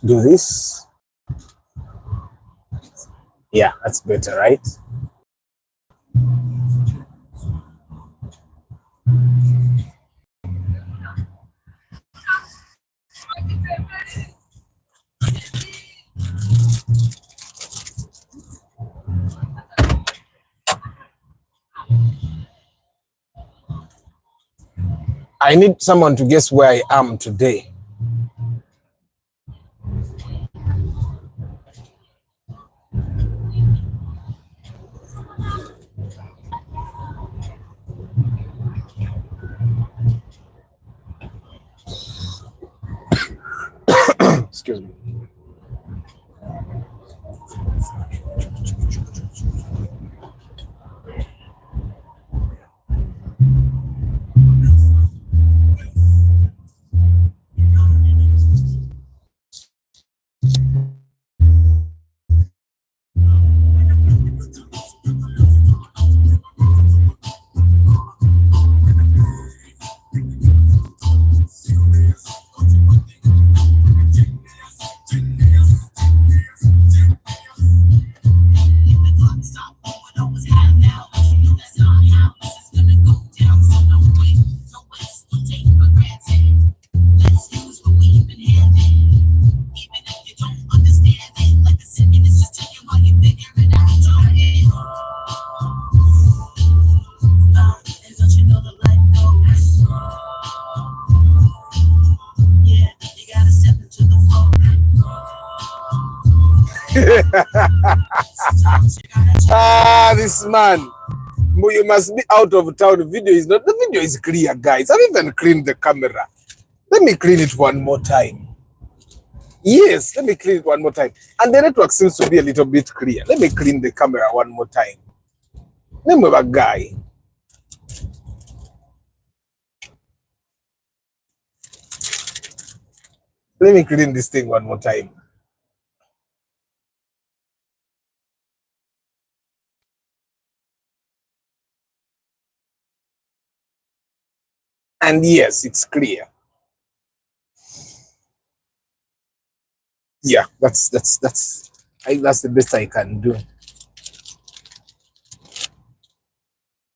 Do this. Yeah, that's better, right? I need someone to guess where I am today. Excuse me. This man, you must be out of town. The video is clear, guys. I've even cleaned the camera. Let me clean it one more time. Yes, let me clean it one more time. And the network seems to be a little bit clear. Let me clean the camera one more time. Let me have a guy. Let me clean this thing one more time. And yes, it's clear. Yeah, that's the best I can do.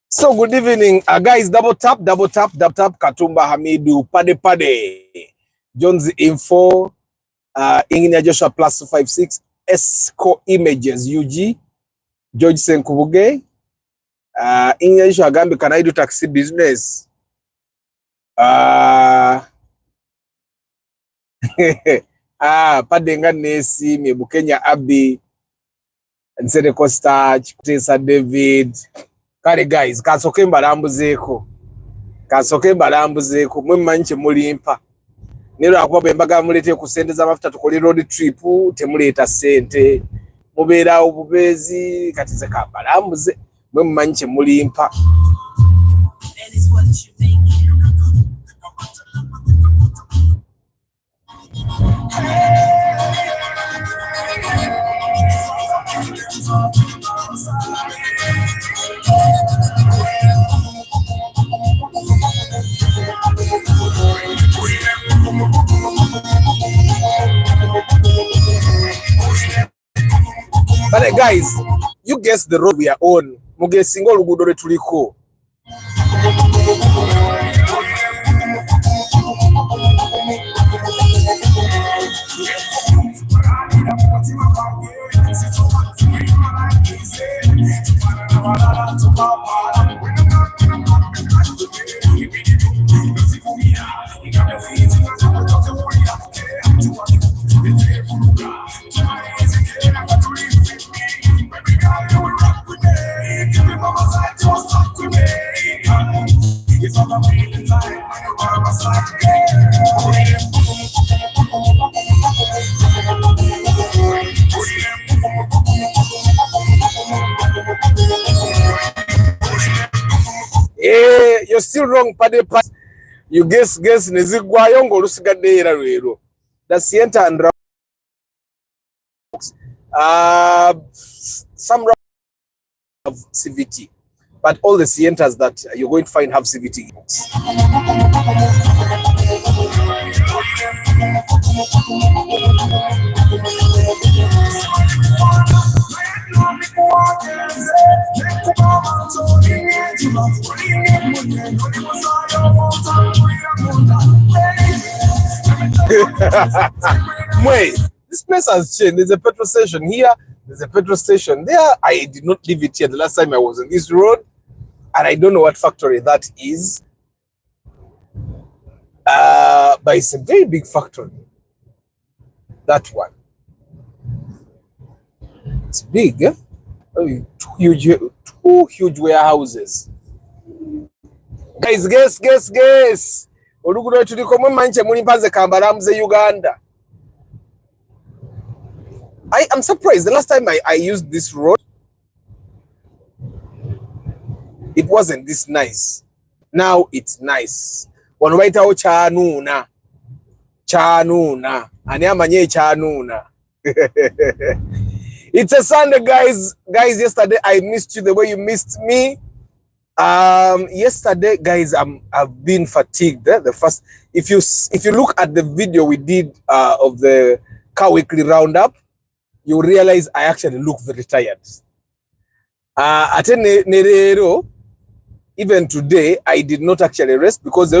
So good evening, guys. Double tap, Katumba Hamidu, Pade, Jones Info, Ingenia Joshua +56, Esco Images, UG, George Senkubuge, Ingenia Joshua Gambi, can I do taxi business? Padenga Nesi, Mebukenya Abi, Nsede Costa, Kutesa David. Kale guys, kasoke mbalambuzeko, mwe manche mulimpa. Nero akuba embaga mulete ku sente za mafuta tukoli road trip, temuleta sente. Mubeera obubezi kati ze kambalambuze, mwe manche mulimpa. That is what you make. But guys, you guess the road we are on. Mugesingo lugudo retuliko. You're still wrong, Pade. You guess nezigwayo ngolusigadde era lwero. The Sienta and some have CVT, but all the Sientas that you're going to find have CVT. Wait, this place has changed. There's a petrol station here. There's a petrol station there. I did not leave it here the last time I was on this road. And I don't know what factory that is. But it's a very big factory. That one. It's big, eh? Two huge warehouses. Guys, guess. Olugudo tulikomwe manche muli mpanze kambalamuze Uganda. I am surprised. The last time I used this road, it wasn't this nice. Now it's nice. Wanwaita chanuna. Ani amanye chanuna. It's a Sunday, guys. Guys, yesterday I missed you the way you missed me. Yesterday, guys, I've been fatigued. The first, if you look at the video we did of the car weekly roundup, you realize I actually look very tired. Even today, I did not actually rest because we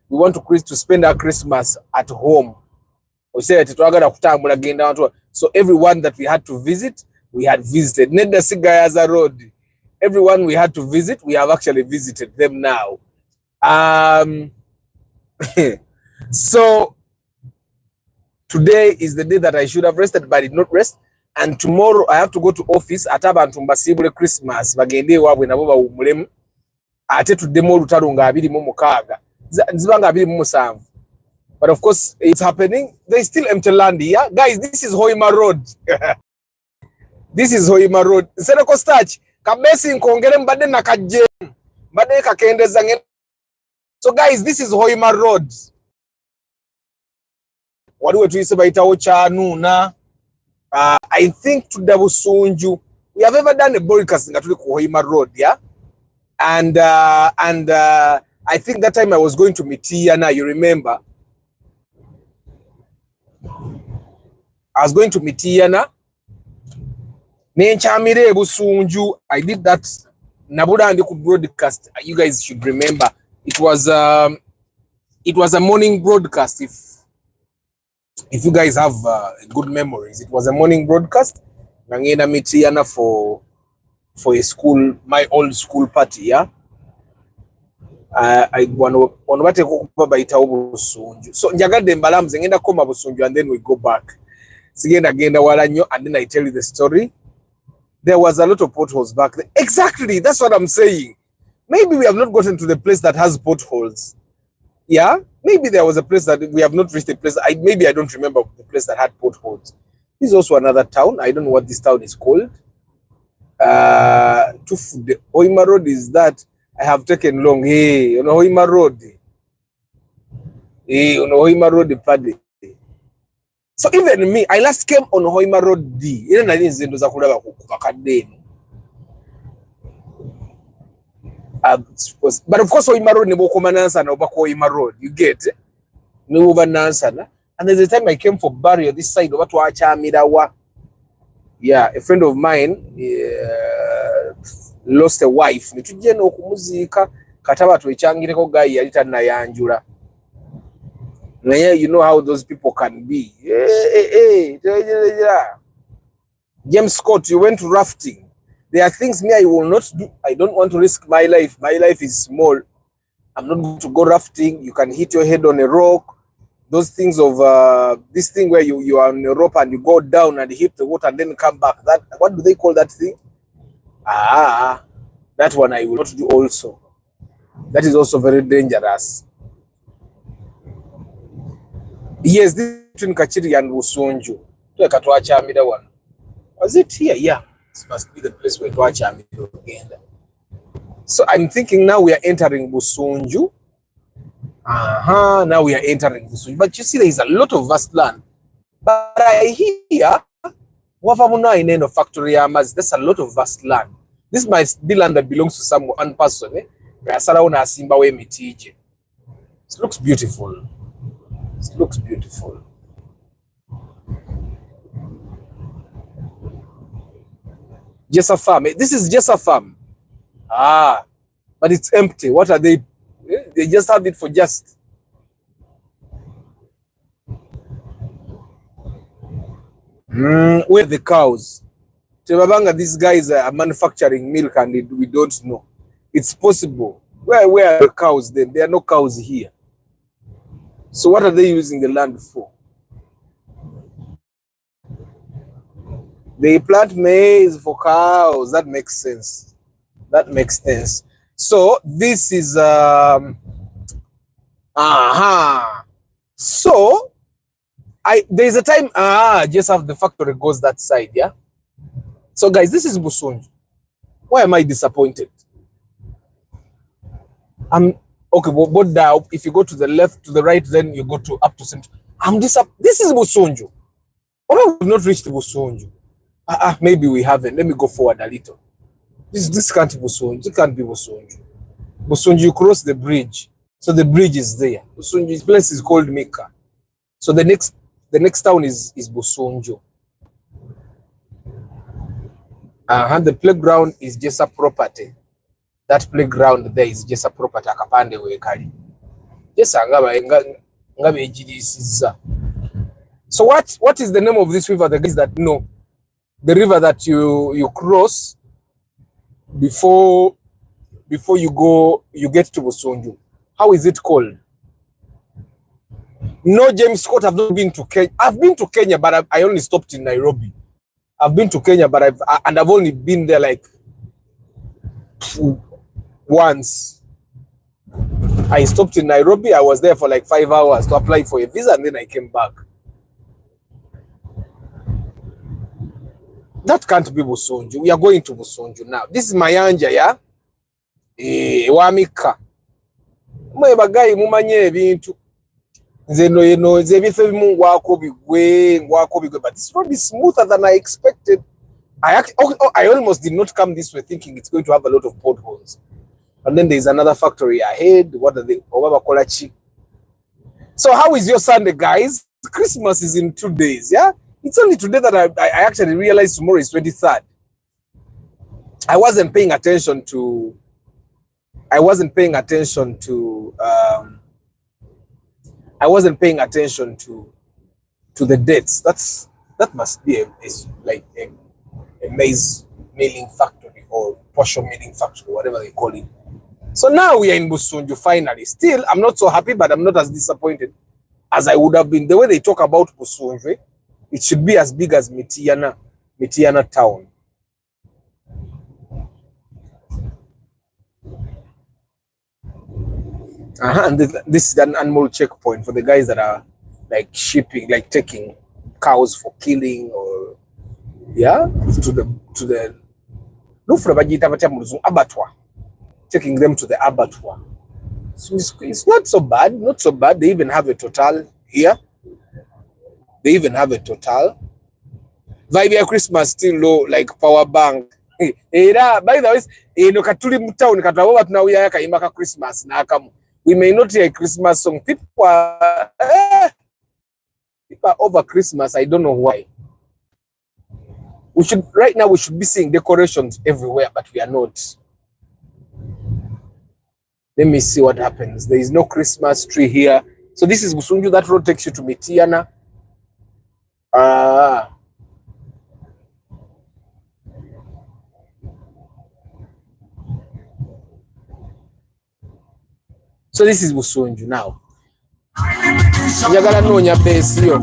want to spend our Christmas at home. We said so everyone that we had to visit, we had visited. Neda Sigayaza Road. Everyone we had to visit, we have actually visited them now. So today is the day that I should have rested, but I did not rest. And tomorrow I have to go to office at Abantumbasibule Christmas. Bagende wabwe nabo bawumulemu. Ate tudemo lutalunga 26. Nzibanga 27. But of course, it's happening. There's still empty land here. Guys, this is Hoima Road. This is Hoima Road. Seneko Starch. Kabesi nkongere mbade nakaje. Mbade kakendeza ngene. So guys, this is Hoima Road. Waliwe tuise baitawo chanuna. I think to Busunju. We have ever done a broadcast in Hoima Road, yeah? And I think that time I was going to Mitiana, you remember? I was going to Mitiana. Nenchamire Busunju. I did that. Nabuda and could broadcast. You guys should remember. It was a morning broadcast. If you guys have good memories, it was a morning broadcast. Nangena Mitiana for a school, my old school party, yeah. I want to go by Busunju. So njagade mbalam zengenda koma Busunju and then we go back. Again, and then I tell you the story. There was a lot of potholes back there. Exactly, that's what I'm saying. Maybe we have not gotten to the place that has potholes. Yeah, maybe there was a place that we have not reached the place. Maybe I don't remember the place that had potholes. This is also another town. I don't know what this town is called. The Hoima Road is that I have taken long. Hey, you know Hoima Road. Hey, you know Hoima Road party. So even me, I last came on Hoima Road D. But of course, Hoima Road nebo komanansa na obako Hoima Road. You get me over Nansana. And there's a time I came for burial this side over to Achamirawa. Yeah, a friend of mine lost a wife. Nitujje no kumuzika kataba tuichangireko guy yalita na yanjura. You know how those people can be. James Scott, you went rafting. There are things me I will not do. I don't want to risk my life. My life is small. I'm not going to go rafting. You can hit your head on a rock. Those things of this thing where you are on a rope and you go down and hit the water and then come back. That, what do they call that thing? That one I will not do also. That is also very dangerous. Yes, this between Kachiri and Busunju. Was it here? Yeah. This must be the place where Tuachami again. So I'm thinking now we are entering Busunju. Now we are entering Busunju. But you see, there is a lot of vast land. But I hear Wafamuna in a factory, there's a lot of vast land. This might be land that belongs to some one person. It looks beautiful. It looks beautiful. Just a farm. This is just a farm. Ah, but it's empty. What are they? They just have it for just. Where are the cows? Tebabanga, these guys are manufacturing milk and we don't know. It's possible. Where are the cows then? There are no cows here. So what are they using the land for? They plant maize for cows. That makes sense. That makes sense. So this is so there's a time just have the factory goes that side, yeah. So guys, this is Busunju. Why am I disappointed? I'm okay, but if you go to the left, to the right, then you go to up to center. This is Busunju. Why we've not reached Busunju? Maybe we haven't. Let me go forward a little. This can't be Busunju. It can't be Busunju. Busunju, you cross the bridge. So the bridge is there. Busunju's place is called Mika. So the next town is Busunju. The playground is just a property. That playground there is just a property. Akapande wekali. Just ngabe ejidisiza. So what is the name of this river? The guys that know, the river that you cross before you get to Busunju. How is it called? No, James Scott, I've not been to Kenya. I've been to Kenya, but I only stopped in Nairobi. I've been to Kenya, but I've only been there like once. I stopped in Nairobi. I was there for like 5 hours to apply for a visa, and then I came back. That can't be Busunju. We are going to Busunju now. This is Mayanja, yeah? Wamika. Mwe bagayi mumanye ebintu. Nze ebife bimu ngwako bigwe, but this road is smoother than I expected. I almost did not come this way thinking it's going to have a lot of potholes. And then there's another factory ahead. What are they? So how is your Sunday, guys? Christmas is in 2 days, yeah? It's only today that I actually realized tomorrow is 23rd. I wasn't paying attention to the dates. That must be like a maize milling factory or portion milling factory, whatever they call it. So now we are in Busunju finally. Still, I'm not so happy, but I'm not as disappointed as I would have been. The way they talk about Busunju, it should be as big as Mitiana town. And this is an animal checkpoint for the guys that are like shipping, like taking cows for killing, or to the abattoir, taking them to the abattoir. So it's not so bad. They even have a total here. They even have a total. Vibe ya Christmas still low, like power bank. By the way, no katuli mtown katwawa tunawia kaimaka Christmas na akamu. We may not hear a Christmas song. People are over Christmas. I don't know why. Right now we should be seeing decorations everywhere, but we are not. Let me see what happens. There is no Christmas tree here. So this is Busunju. That road takes you to Mitiana. So this is Busunju now. Njagala nonya base yo.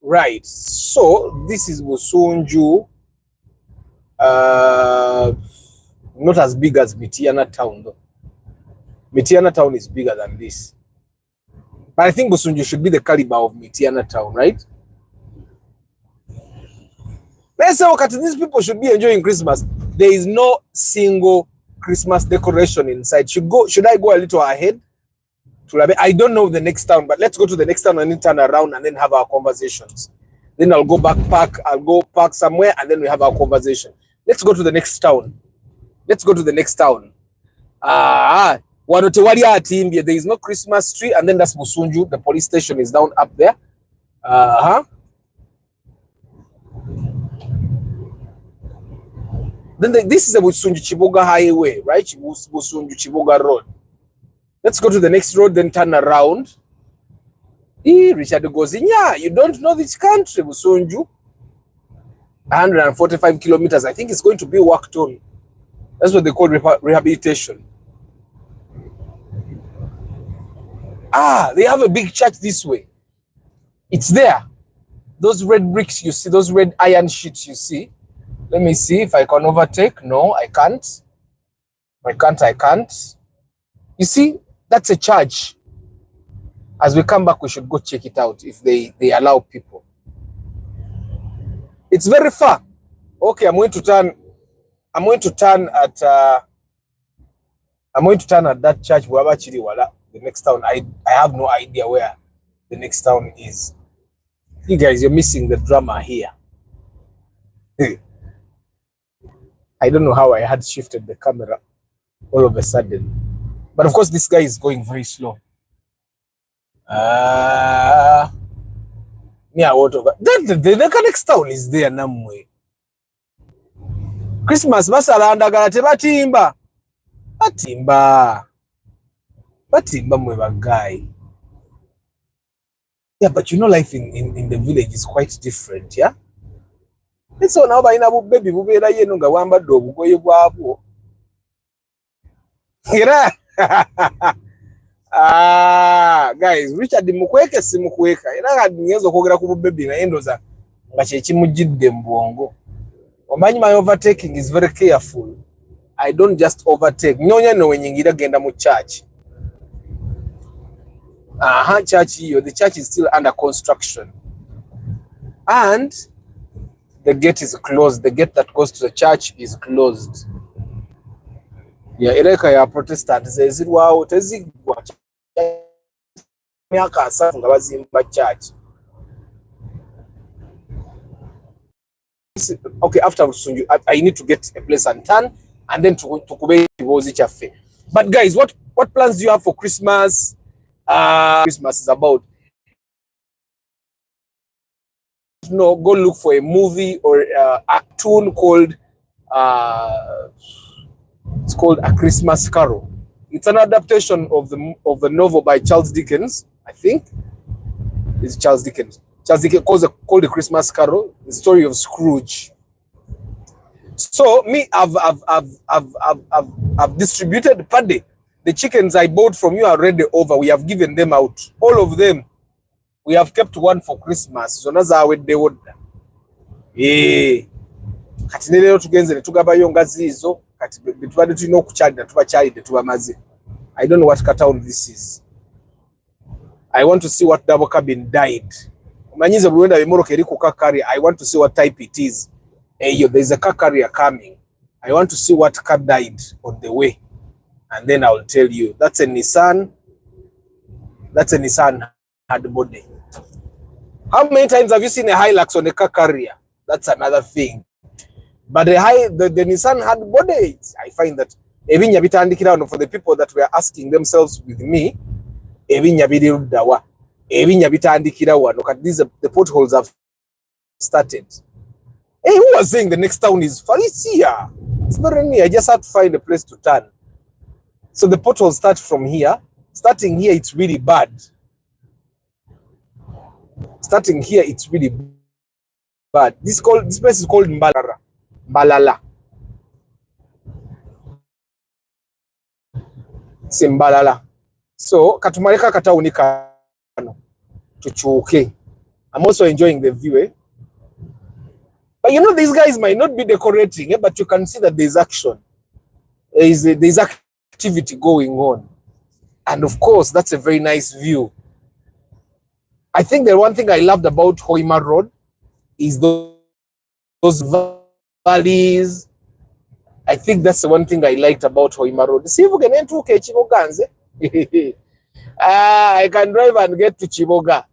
Right, so this is Busunju, not as big as Mitiana town though. Mitiana town is bigger than this. But I think Busunju should be the caliber of Mitiana town, right? Let's say, okay, these people should be enjoying Christmas. There is no single Christmas decoration inside. Should I go a little ahead? I don't know the next town, but let's go to the next town and then turn around and then have our conversations. Then I'll go I'll go park somewhere and then we have our conversation. Let's go to the next town. Let's go to the next town. There is no Christmas tree, and then that's Busunju. The police station is down up there. Then this is the Busunju Chiboga Highway, right? Busunju Chiboga Road. Let's go to the next road, then turn around. Richard goes in, yeah, you don't know this country, Busunju. 145 kilometers. I think it's going to be worked on. That's what they call rehabilitation. They have a big church this way. It's there. Those red bricks you see, those red iron sheets you see. Let me see if I can overtake. No, I can't. I can't. You see, that's a church. As we come back, we should go check it out if they allow people. It's very far. Okay, I'm going to turn at that church, the next town. I have no idea where the next town is. You guys, you're missing the drama here. I don't know how I had shifted the camera all of a sudden. But of course, this guy is going very slow. The next town is there, Namwe. Christmas, Batimba mwe guy. Yeah, but you know, life in the village is quite different, yeah? It's so now by now, baby, wamba do go you. Guys, Richard mukweke simukweka era ngezo kogera ku baby na endoza ngache kimujidde mbongo. Omanyi my overtaking is very careful. I don't just overtake. Nyonya no wenyingira genda mu church. Church here, the church is still under construction. And the gate is closed. The gate that goes to the church is closed. Yeah, eleka ya Protestant says it wow tezigwa myaka asatu nga bazimba church. Okay, after Busunju, I need to get a place and turn and then to kube kibozi chafe. But guys, what plans do you have for Christmas? Christmas is about, go look for a movie or a tune called it's called A Christmas Carol. It's an adaptation of the novel by Charles Dickens. I think it's Charles Dickens. Charles Dickens called A Christmas Carol, the story of Scrooge. So me, I've distributed paddy. The chickens I bought from you are already over. We have given them out. All of them. We have kept one for Christmas. So that's how they would. Kati nelero tugenze ne tugabayo ngazi izo kati bitwade tulina okukyalira tubakyalidde tubamaze. I don't know what town this is. I want to see what double cabin died. Manyize bulwenda bimoroka eri ku kakari. I want to see what type it is. There's a car carrier coming. I want to see what car died on the way. And then I'll tell you. That's a Nissan hard body. How many times have you seen a Hilux on a car carrier? That's another thing. But the Nissan hard body, I find that ebinya bitandikira for the people that were asking themselves with me, ebinya birudawa, ebinya bitandikira wano. Look at these, the potholes have started. Hey, who was saying the next town is far? It's here. It's very near. I just had to find a place to turn. So the potholes start from here. Starting here, it's really bad. Starting here, it's really bad. This place is called Malala. It's in Malala. So katumaleka katawuni kano tuchuke. I'm also enjoying the view. But you know, these guys might not be decorating, but you can see that there's action. There's activity going on. And of course, that's a very nice view. I think the one thing I loved about Hoima Road is those those valleys. I think that's the one thing I liked about Hoima Road. See if we can enter Chiboganze. I can drive and get to Chiboga.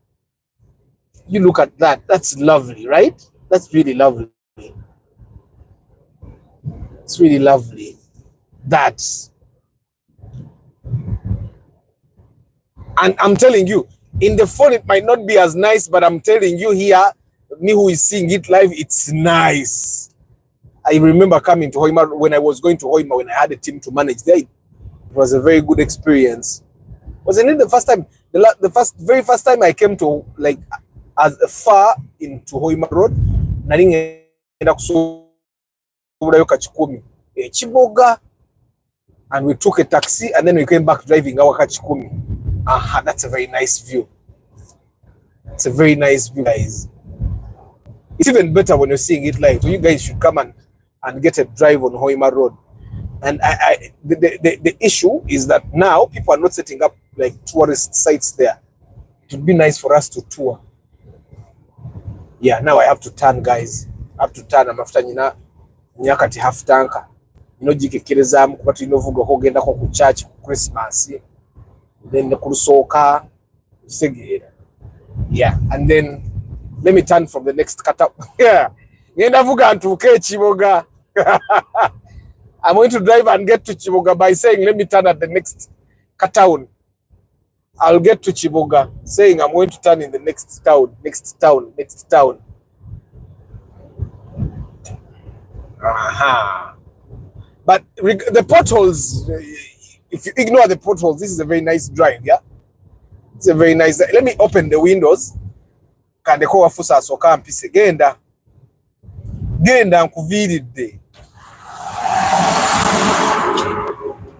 You look at that. That's lovely, right? That's really lovely. It's really lovely. That's. And I'm telling you, in the phone it might not be as nice, but I'm telling you here, me who is seeing it live, it's nice. I remember coming to Hoima when I was going to Hoima, when I had a team to manage there. It was a very good experience. Wasn't it the first time, very first time I came to, like, as far into Hoima Road, Chiboga, and we took a taxi and then we came back driving our Kachikumi. Aha, that's a very nice view. It's a very nice view, guys. It's even better when you're seeing it live. So you guys should come and get a drive on Hoima Road. And the issue is that now people are not setting up like tourist sites there. It would be nice for us to tour. Yeah, now I have to turn, guys. I have to turn. I'm after nyakati half tanker. Jikekereza kuba tulinovuga kogenda ko ku church ku Christmas. Then the kusoka segera. Yeah, and then let me turn from the next cut. Yeah. Ngenda vuga ntuke Chiboga. I'm going to drive and get to Chiboga by saying, let me turn at the next town. I'll get to Chiboga, saying I'm going to turn in the next town. Aha. But the potholes, if you ignore the potholes, this is a very nice drive, yeah? It's a very nice drive. Let me open the windows. Kandeko wafusa soka mpise. Genda nkuviridde.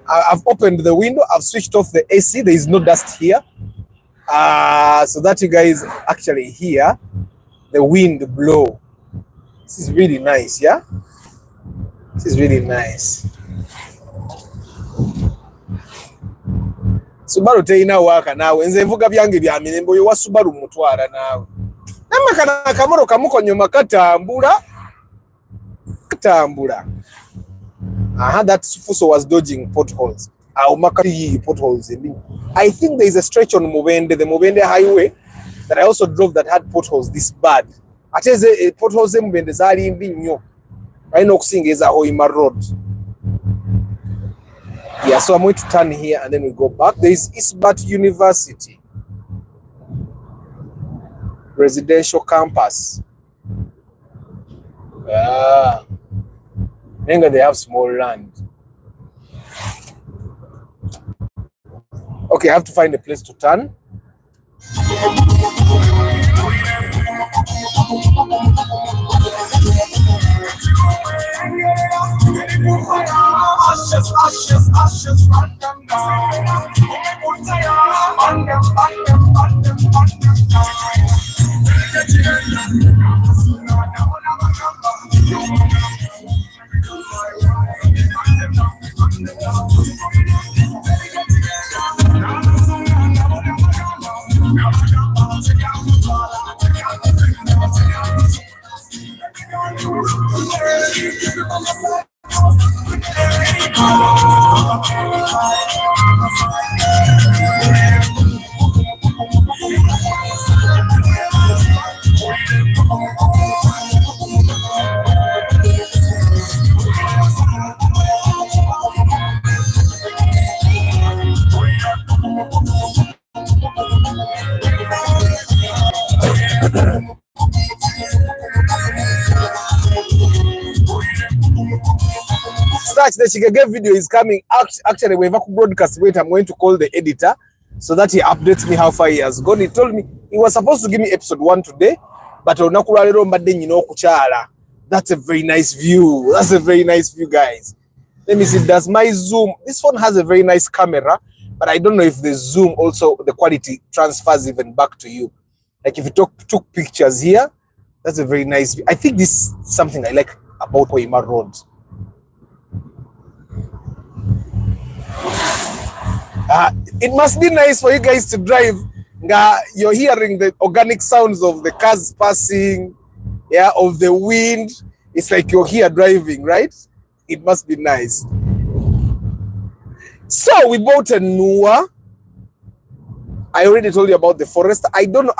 I've opened the window. I've switched off the AC. There is no dust here. So that you guys actually hear the wind blow. This is really nice, yeah? This is really nice. Subaru teina waka nawe. Nze mvuga byange bya mirembo yo wa Subaru mutwara nawe. Namakana kamoro kamuko nyuma katambula. That Fuso was dodging potholes. Potholes. I think there is a stretch on Mubende, the Mubende highway, that I also drove that had potholes this bad. I tell you, potholes in Mubende zari inyo. I know seeing is a Hoima Road. Yeah, so I'm going to turn here and then we go back. There is Isbat University residential campus. Maybe they have small land. Okay, I have to find a place to turn. The Chigage video is coming. Actually, we have a broadcast. Wait, I'm going to call the editor so that he updates me how far he has gone. He told me he was supposed to give me episode 1 today, but that's a very nice view. That's a very nice view, guys. Let me see. Does my zoom? This phone has a very nice camera, but I don't know if the zoom also, the quality transfers even back to you. Like if you took pictures here, that's a very nice view. I think this is something I like about Hoima Road. It must be nice for you guys to drive. You're hearing the organic sounds of the cars passing, yeah, of the wind. It's like you're here driving, right? It must be nice. So we bought a Nua. I already told you about the forest. I don't know.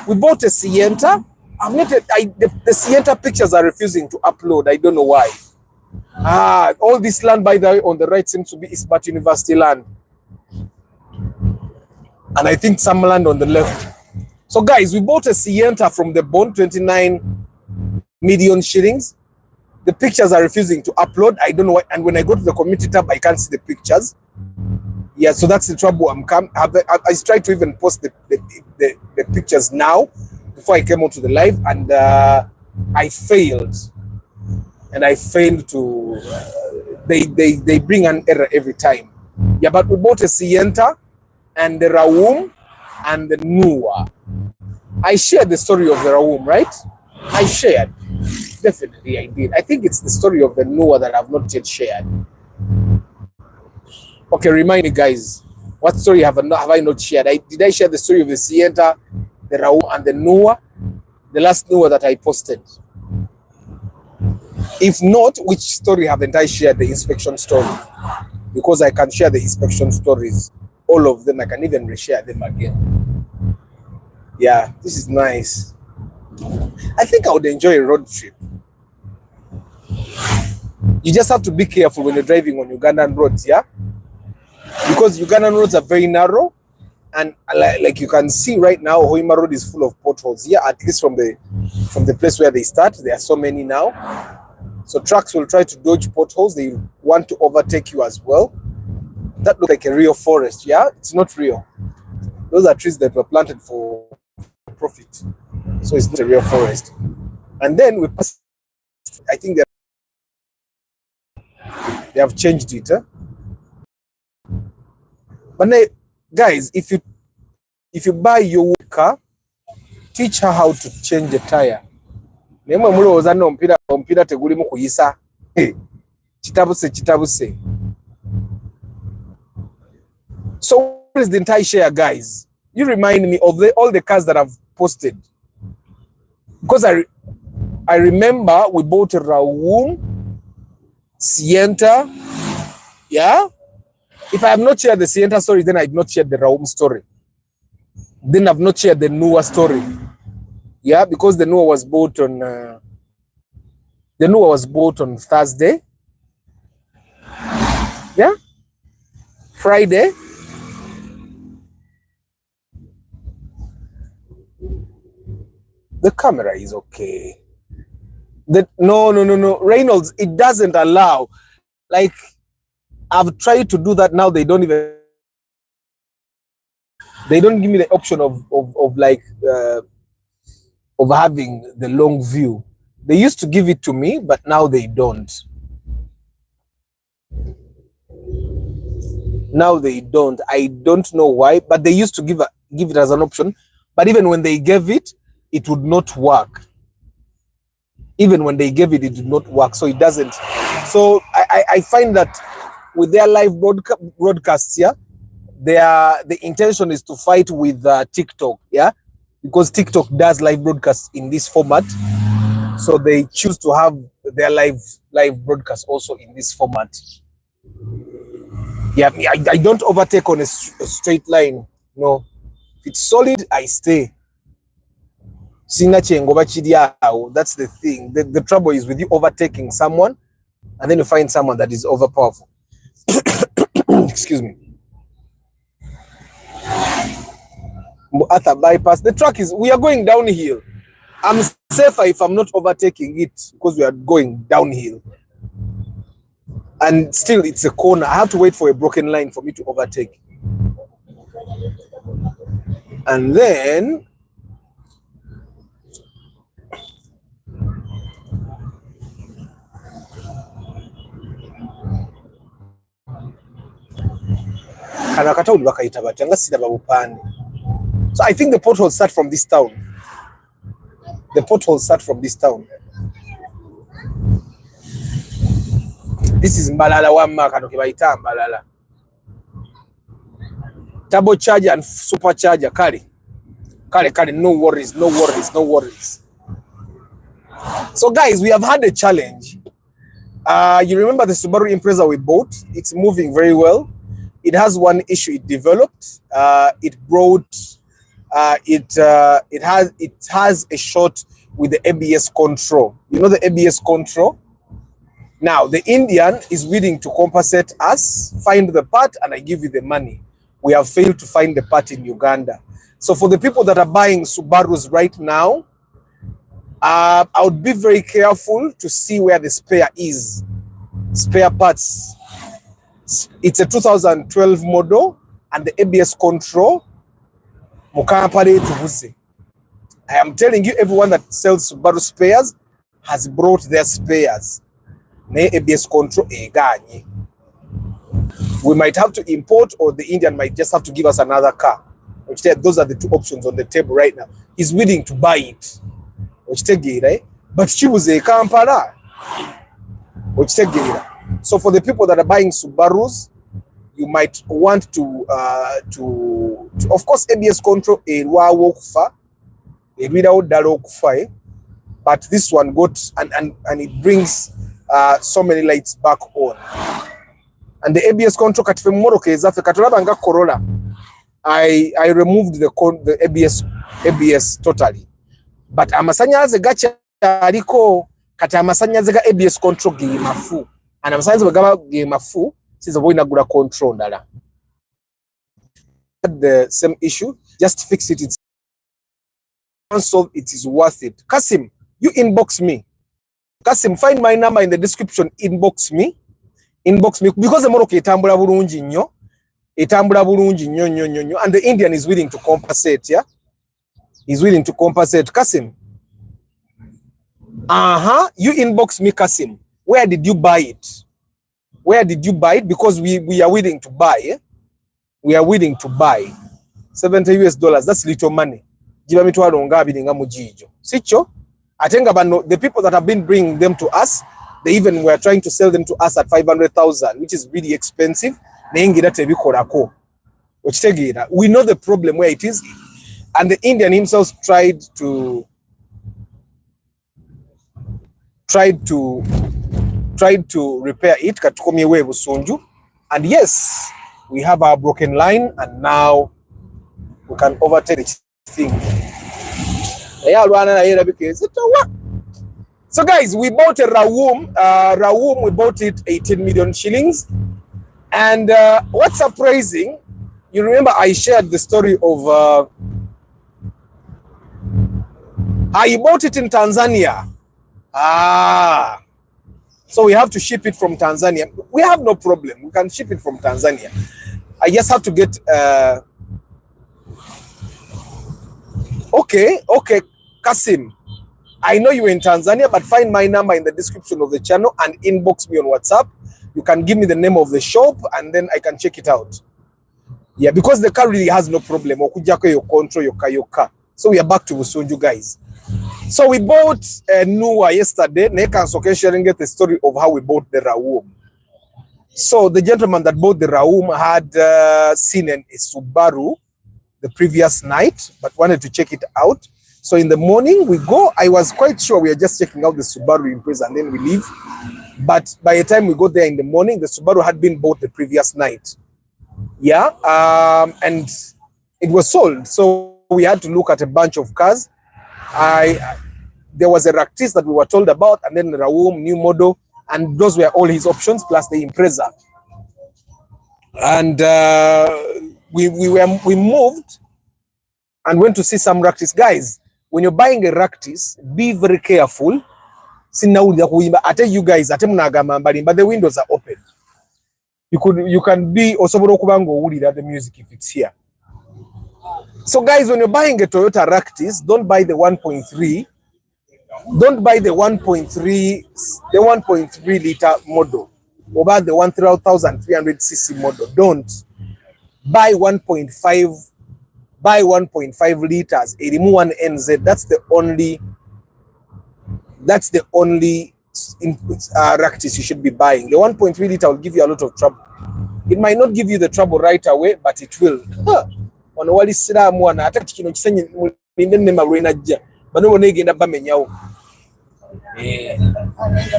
We bought a Sienta. I've not. The Sienta pictures are refusing to upload. I don't know why. All this land, by the way, on the right seems to be Isbat University land, and I think some land on the left. So, guys, we bought a Sienta from the bond, 29 million shillings. The pictures are refusing to upload. I don't know why. And when I go to the community tab, I can't see the pictures. Yeah, so that's the trouble. I tried to even post the pictures now before I came onto the live, and I failed. And I failed to. They bring an error every time. Yeah, but we bought a Sienta and the Raum and the Nua. I shared the story of the Raum, right? I shared. Definitely, I did. I think it's the story of the Nua that I've not yet shared. Okay, remind me, guys. What story have I not shared? Did I share the story of the Sienta, the Raum, and the Nua? The last Nua that I posted. If not, which story haven't I shared? The inspection story. Because I can share the inspection stories. All of them. I can even reshare them again. Yeah, this is nice. I think I would enjoy a road trip. You just have to be careful when you're driving on Ugandan roads, yeah? Because Ugandan roads are very narrow, and like you can see right now, Hoima Road is full of potholes. Yeah, at least from the place where they start, there are so many now. So trucks will try to dodge potholes. They want to overtake you as well. That looks like a real forest. Yeah, it's not real. Those are trees that were planted for profit. So it's not a real forest. And then we passed. I think they have changed it. But guys, if you buy your car, teach her how to change the tire. Nemwe mulowooza nno omupiira tegulimu kuyisa. Kitabuse. So what is the entire share, guys? You remind me of all the cars that I've posted. Because I remember we bought a Raum, Sienta. Yeah? If I have not shared the Sienta story, then I have not shared the Raum story. Then I've not shared the Nua story. Yeah, because the Nua was bought on Thursday. Yeah? Friday. The camera is okay. No. Reynolds, it doesn't allow. Like, I've tried to do that now. They don't give me the option of having the long view. They used to give it to me, but now they don't. Now they don't. I don't know why, but they used to give it as an option. But even when they gave it, it would not work. Even when they gave it, it did not work. So it doesn't. So I find that with their live broadcasts, yeah, the intention is to fight with TikTok, yeah, because TikTok does live broadcasts in this format. So they choose to have their live broadcast also in this format. Yeah, I don't overtake on a straight line. No, if it's solid, I stay. That's the thing. The trouble is with you overtaking someone, and then you find someone that is overpowerful. Excuse me. At a bypass, the truck we are going downhill. I'm safer if I'm not overtaking it because we are going downhill. And still, it's a corner. I have to wait for a broken line for me to overtake. And then so I think the potholes start from this town. The potholes start from this town. This is Malala one mark. Malala. Turbo charger and super charger. Kale, no worries. So guys, we have had a challenge. You remember the Subaru Impreza we bought? It's moving very well. It has one issue it developed. It brought it has a short with the ABS control. You know the ABS control? Now the Indian is willing to compensate us, find the part, and I give you the money. We have failed to find the part in Uganda. So for the people that are buying Subarus right now, I would be very careful to see where the spare is. Spare parts. It's a 2012 model and the ABS control. I am telling you, everyone that sells Subaru spares has brought their spares. ABS control. We might have to import, or the Indian might just have to give us another car. Those are the two options on the table right now. He's willing to buy it. But she was a Kampala. So for the people that are buying Subarus, you might want to of course ABS control but this one got and it brings so many lights back on. And the ABS control katife mmoroke ezafe katulaba nga Corolla. I removed the ABS totally. But amasanyalaze gacha aliko kati amasanyalaze ga ABS control ge mafu. And amasanyalaze gaba ge mafu sizo boina gula control ndala. The same issue, just fix it. It's solved, it is worth it. Kasim, you inbox me. Kasim, find my number in the description. Inbox me because the Morocco etambula bulungi nnyo. And the Indian is willing to compensate. Yeah, he's willing to compensate. Kasim, you inbox me, Kasim. Where did you buy it? Because we are willing to buy. Yeah? We are willing to buy $70. That's little money. Jiba mitwalo ngabi nga mujijo. Sicho? Atenga bano, the people that have been bringing them to us, they even were trying to sell them to us at 500,000, which is really expensive. We know the problem where it is. And the Indian himself tried to repair it. And yes, we have our broken line, and now we can overtake this thing. So guys, we bought a Raum. We bought it 18 million shillings. And what's surprising, you remember I shared the story of I bought it in Tanzania. So we have to ship it from Tanzania. We have no problem. We can ship it from Tanzania. I just have to get okay, Kasim, I know you're in Tanzania, but find my number in the description of the channel and inbox me on WhatsApp. You can give me the name of the shop and then I can check it out. Yeah, because the car really has no problem. Your control, your car. So we are back to Busunju, guys. So we bought a Nuwa yesterday. So can sharing the story of how we bought the Raum. So the gentleman that bought the Raum had seen a Subaru the previous night, but wanted to check it out. So in the morning we go. I was quite sure we are just checking out the Subaru Impreza and then we leave. But by the time we got there in the morning, the Subaru had been bought the previous night. Yeah, and it was sold. So we had to look at a bunch of cars. There was a Ractis that we were told about, and then the Raum new model, and those were all his options plus the Impreza. And we moved and went to see some Ractis. Guys, when you're buying a Ractis, be very careful. I tell you guys, but the windows are open. You can be also the music if it's here. So guys, when you're buying a Toyota Ractis, don't buy the 1.3. Don't buy the 1.3 liter model. Or buy the 1,300cc model. Don't buy 1.5. Buy 1.5 liters. A remove one NZ. That's the only Ractis you should be buying. The 1.3 liter will give you a lot of trouble. It might not give you the trouble right away, but it will.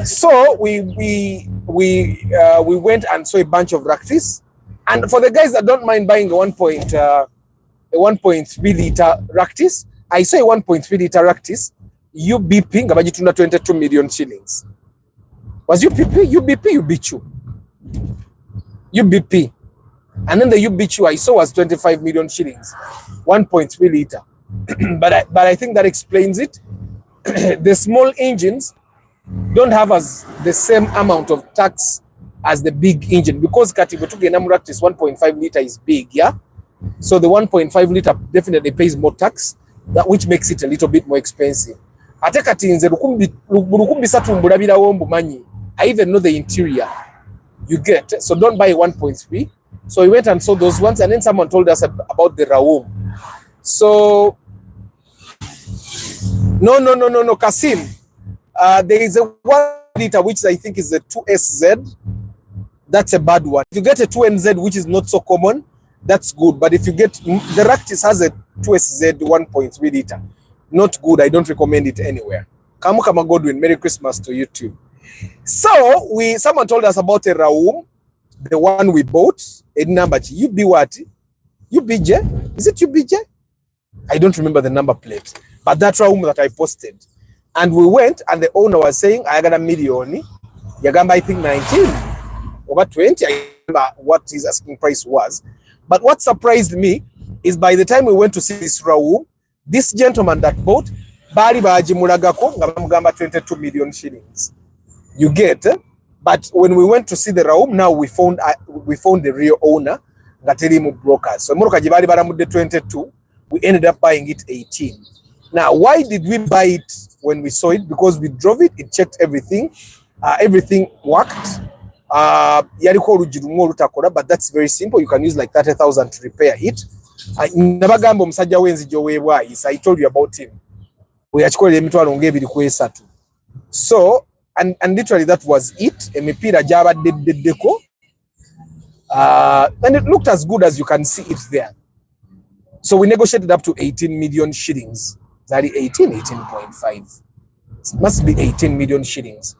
So we went and saw a bunch of ractis, and for the guys that don't mind buying a 1.3 liter ractis, I saw a 1.3 liter ractis UBP nga bagitunda 22 million shillings. Was UPP? UBP, UBCHU. UBP. And then the UBCHU I saw was 25 million shillings, 1.3 liter. but I think that explains it. The small engines don't have the same amount of tax as the big engine, because Katibutuge practice 1.5 liter is big, yeah. So the 1.5 liter definitely pays more tax, which makes it a little bit more expensive. I even know the interior. You get, so don't buy 1.3. So we went and saw those ones, and then someone told us about the Raum. So no, Kasim. There is a 1 liter which I think is the 2SZ. That's a bad one. If you get a 2NZ, which is not so common, that's good. But if you get the Ractis has a 2SZ 1.3 liter, not good. I don't recommend it anywhere. Kama Godwin, Merry Christmas to you too. So someone told us about a Raum, the one we bought. A number UB what? UBJ? Is it UBJ? I don't remember the number plate, but that Raum that I posted. And we went, and the owner was saying, I got a million. Yagamba, I think 19 over 20. I remember what his asking price was. But what surprised me is by the time we went to see this Raum, this gentleman that bought, Bari Bajimuragako, 22 million shillings. You get, but when we went to see the Raum, now we found the real owner, Gatelimu brokers. So Muruka Jibari Baramude 22, we ended up buying it 18. Now, why did we buy it when we saw it? Because we drove it, it checked everything, everything worked. But that's very simple. You can use like 30,000 to repair it. I told you about him. So, and literally that was it. And it looked as good as you can see it there. So we negotiated up to 18 million shillings. That is 18.5. It must be 18 million shillings.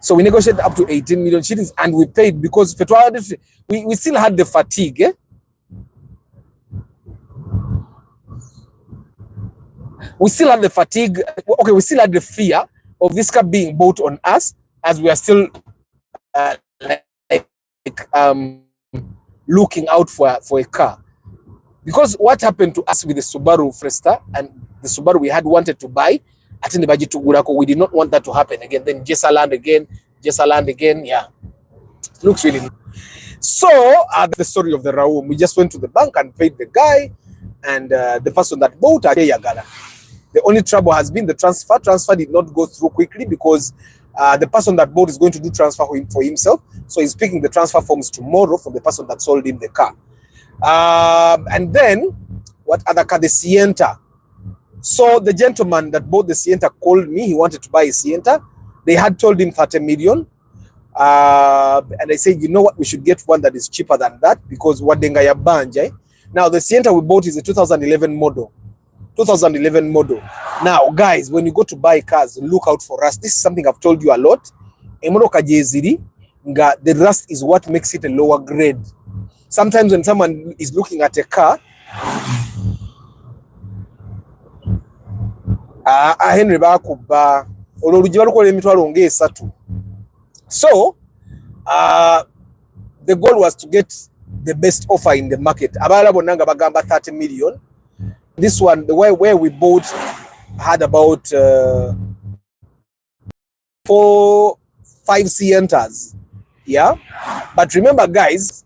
So we negotiated up to 18 million shillings, and we paid because we still had the fatigue. We still had the fatigue. Okay, we still had the fear of this car being bought on us, as we are still looking out for a car. Because what happened to us with the Subaru Forester and the Subaru we had wanted to buy, we did not want that to happen again. Then Jessaland again, yeah. Looks really nice. So, the story of the Raum, we just went to the bank and paid the guy, and the person that bought Yagala. The only trouble has been the transfer. Transfer did not go through quickly because the person that bought is going to do transfer for himself. So he's picking the transfer forms tomorrow from the person that sold him the car. And then, what other car? The Sienta. So the gentleman that bought the Sienta called me. He wanted to buy a Sienta. They had told him 30 million. And I said, you know what? We should get one that is cheaper than that because wadenga ya banja. Now, the Sienta we bought is a 2011 model. 2011 model. Now, guys, when you go to buy cars, look out for rust. This is something I've told you a lot. The rust is what makes it a lower grade. Sometimes when someone is looking at a car, so the goal was to get the best offer in the market. 30 million. This one, the way where we bought, had about 4-5 Sientas. Yeah, but remember, guys,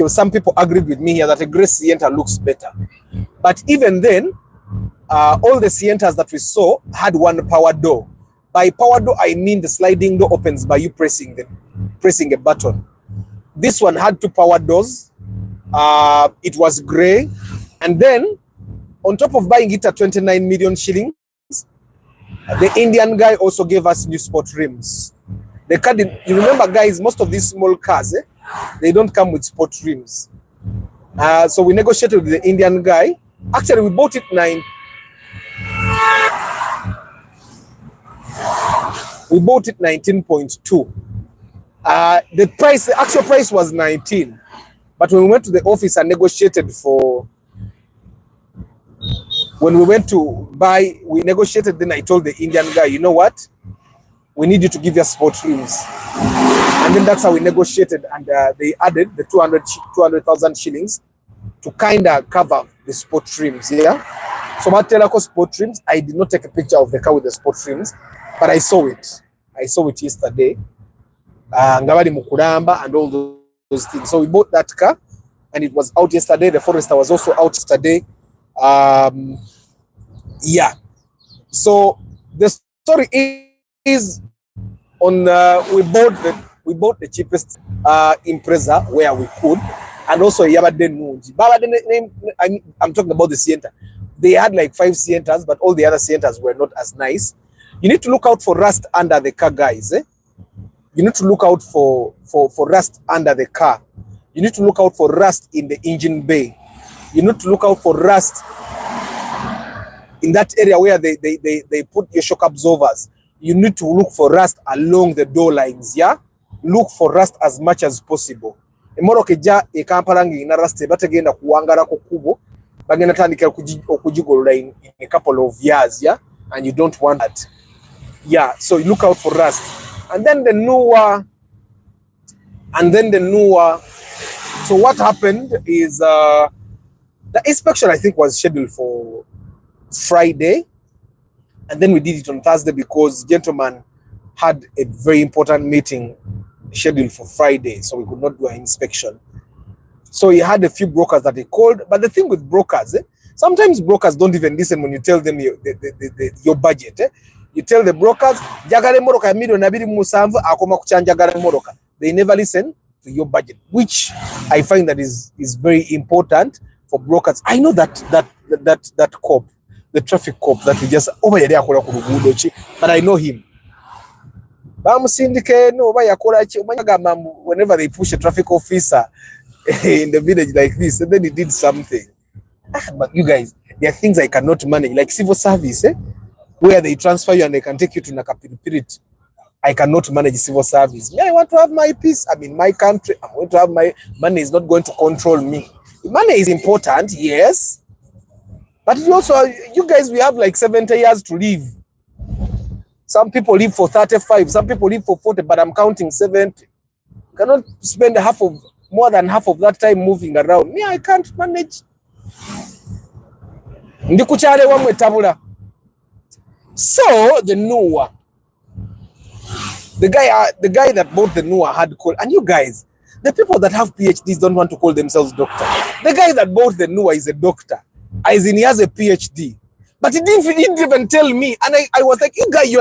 some people agreed with me here that a gray Sienta looks better. But even then, all the Sientas that we saw had one power door. By power door, I mean the sliding door opens by you pressing a button. This one had 2 power doors. It was gray. And then, on top of buying it at 29 million shillings, the Indian guy also gave us new sport rims. The car you remember, guys, most of these small cars, they don't come with sport rims. So we negotiated with the Indian guy. Actually, we bought it We bought it 19.2. The actual price was 19. But when we went to the office and negotiated when we went to buy, we negotiated, then I told the Indian guy, you know what? We need you to give us sport rims. And then that's how we negotiated, and they added the 200,000 shillings to kind of cover the sport trims. Yeah. So what Telako sport trims, I did not take a picture of the car with the sport trims, but I saw it. I saw it yesterday. Ngabali Mukuramba and all those things. So we bought that car, and it was out yesterday. The Forester was also out yesterday. Yeah. So the story is on we bought the cheapest Impreza where we could, and also Yabade Nunji. I'm talking about the Sienta. They had like 5 Sientas, but all the other Sientas were not as nice. You need to look out for rust under the car, guys. You need to look out for rust under the car. You need to look out for rust in the engine bay. You need to look out for rust in that area where they put your shock absorbers. You need to look for rust along the door lines, yeah? Look for rust as much as possible. Emoroke ja ekamparangi ina rust bategenda kuwangala ko kubo bagenda tandika okujigolola in a couple of years, yeah? And you don't want that. Yeah, so you look out for rust. And then the newer, so what happened is the inspection, I think, was scheduled for Friday, and then we did it on Thursday because the gentleman had a very important meeting scheduled for Friday, so we could not do an inspection. So he had a few brokers that he called, but the thing with brokers, sometimes brokers don't even listen when you tell them your budget. You tell the brokers, jagale moroka ya milioni 2.7 akoma kuchanjagala moroka. They never listen to your budget, which I find that is very important for brokers. I know that cop, the traffic cop that we just over there akola ku lugudo, but I know him. Whenever they push a traffic officer in the village like this, and then he did something. But you guys, there are things I cannot manage, like civil service, where they transfer you and they can take you to Nakapiripirit. I cannot manage civil service. I want to have my peace. I'm in my country. I'm going to have my money. Is not going to control me. Money is important, yes. But you also, you guys, we have like 70 years to live. Some people live for 35. Some people live for 40, but I'm counting 70. You cannot spend more than half of that time moving around. Me, I can't manage. Ndikuchale wamwe tabula. So the Noah, the guy that bought the Noah had called, and you guys, the people that have PhDs don't want to call themselves doctor. The guy that bought the Noah is a doctor, as in he has a PhD, but he didn't even tell me. And I was like, you guy, you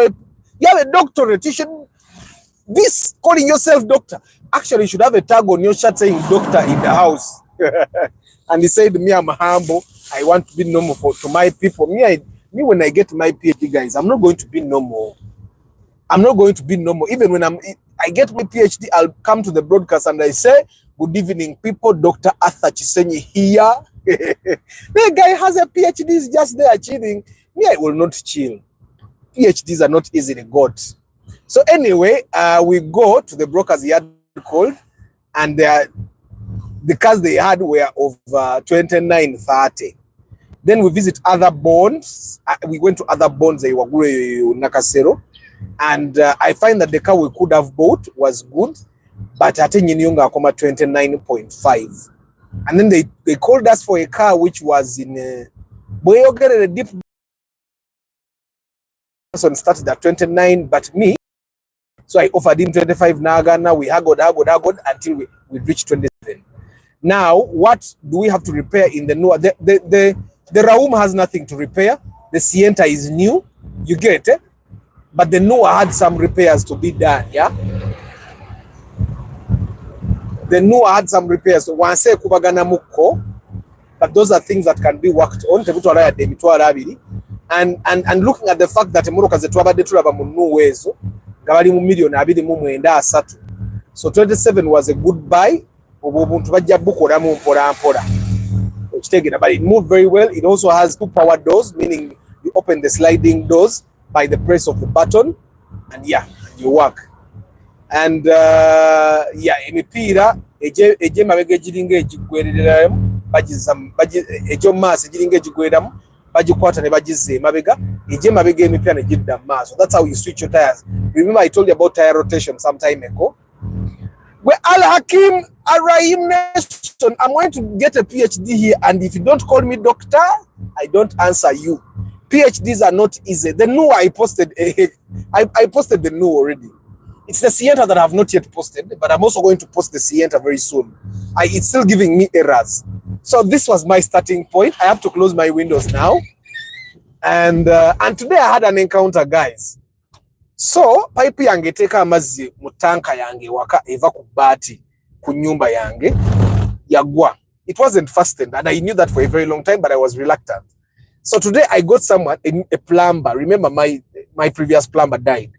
have a doctorate. You should this calling yourself doctor. Actually, you should have a tag on your shirt saying doctor in the house. And he said, me, I'm humble. I want to be normal to my people. Me, when I get my PhD, guys, I'm not going to be normal. I'm not going to be normal. Even when I get my PhD, I'll come to the broadcast and I say, good evening, people. Dr. Arthur Chisenyi here. The guy has a PhD, he's just there chilling. Me, I will not chill. PhDs are not easily got. So anyway, we go to the brokers he had called, and the cars they had were of 2930. Then we visit other bonds. We went to other bonds, Nakasero, and I find that the car we could have bought was good, but at 29.5. And then they called us for a car which was in a deep person started at 29, but me, so I offered him 25 Nagana. We haggled until we reached 27. Now, what do we have to repair in the new? The Raum has nothing to repair. The Sienta is new. You get it? But the Noah had some repairs to be done, yeah? The Noah had some repairs. Once kubagana muko, but those are things that can be worked on. And looking at the fact that so 27 was a good buy. But it moved very well. It also has 2 power doors, meaning you open the sliding doors by the press of the button. And yeah, you work. And yeah, emipiira egy'emabega egiringa egigwereramu egyo maaso egiringa egigweramu bagikwata ne bagizza emabega, egy'emabega emipiira ne gidda mu maaso. That's how you switch your tires. Remember I told you about tire rotation some time ago? Well, Al Hakim Raum Nation, I'm going to get a PhD here, and if you don't call me doctor, I don't answer you. PhDs are not easy. The new I posted, I posted the new already. It's the Sienta that I have not yet posted, but I'm also going to post the Sienta very soon. It's still giving me errors. So this was my starting point. I have to close my windows now. And today I had an encounter, guys. So pipe yange teka amazzi mu tanka yange waka eva ku bati ku nyumba yange yagwa. It wasn't fastened, and I knew that for a very long time, but I was reluctant. So today I got someone, a plumber. Remember my previous plumber died.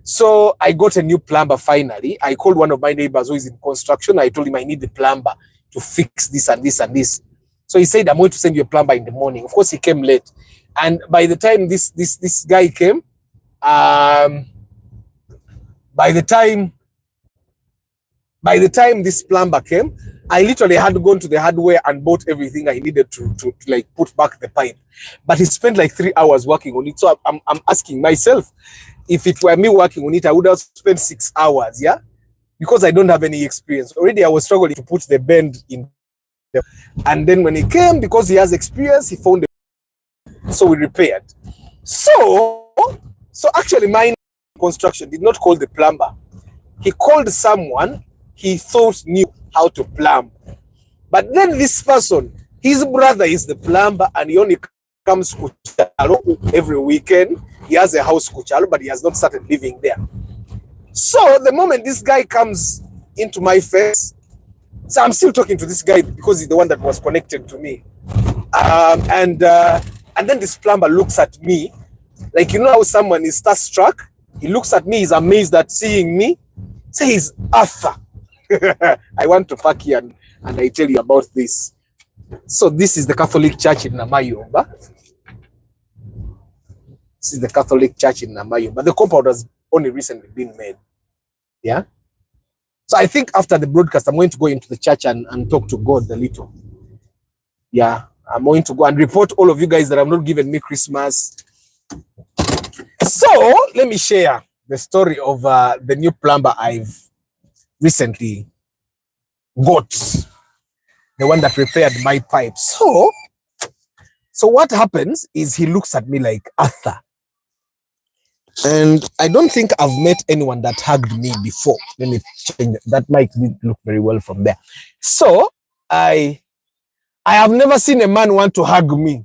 So I got a new plumber finally. I called one of my neighbors who is in construction. I told him I need the plumber to fix this and this and this. So he said, I'm going to send you a plumber in the morning. Of course, he came late. And by the time this guy came, by the time this plumber came, I literally had gone to the hardware and bought everything I needed to like put back the pipe. But he spent like 3 hours working on it. So I'm asking myself, if it were me working on it, I would have spent 6 hours, yeah? Because I don't have any experience. Already I was struggling to put the bend in. And then when he came, because he has experience, he found the... So we repaired. So actually my construction did not call the plumber. He called someone he thought knew how to plumb. But then this person, his brother is the plumber, and he only comes to Kuchalo every weekend. He has a house Kuchalo, but he has not started living there. So the moment this guy comes into my face, so I'm still talking to this guy because he's the one that was connected to me. And then this plumber looks at me, like, you know how someone is starstruck? He looks at me, he's amazed at seeing me. Says, Arthur, I want to park here and I tell you about this. So this is the Catholic Church in Namayomba. This is the Catholic Church in Namayomba. The compound has only recently been made. Yeah. So I think after the broadcast, I'm going to go into the church and talk to God a little. Yeah. I'm going to go and report all of you guys that have not given me Christmas. So let me share the story of the new plumber I've recently got, the one that repaired my pipe. So what happens is he looks at me like, Arthur. And I don't think I've met anyone that hugged me before. Let me change that. Might look very well from there. So I have never seen a man want to hug me.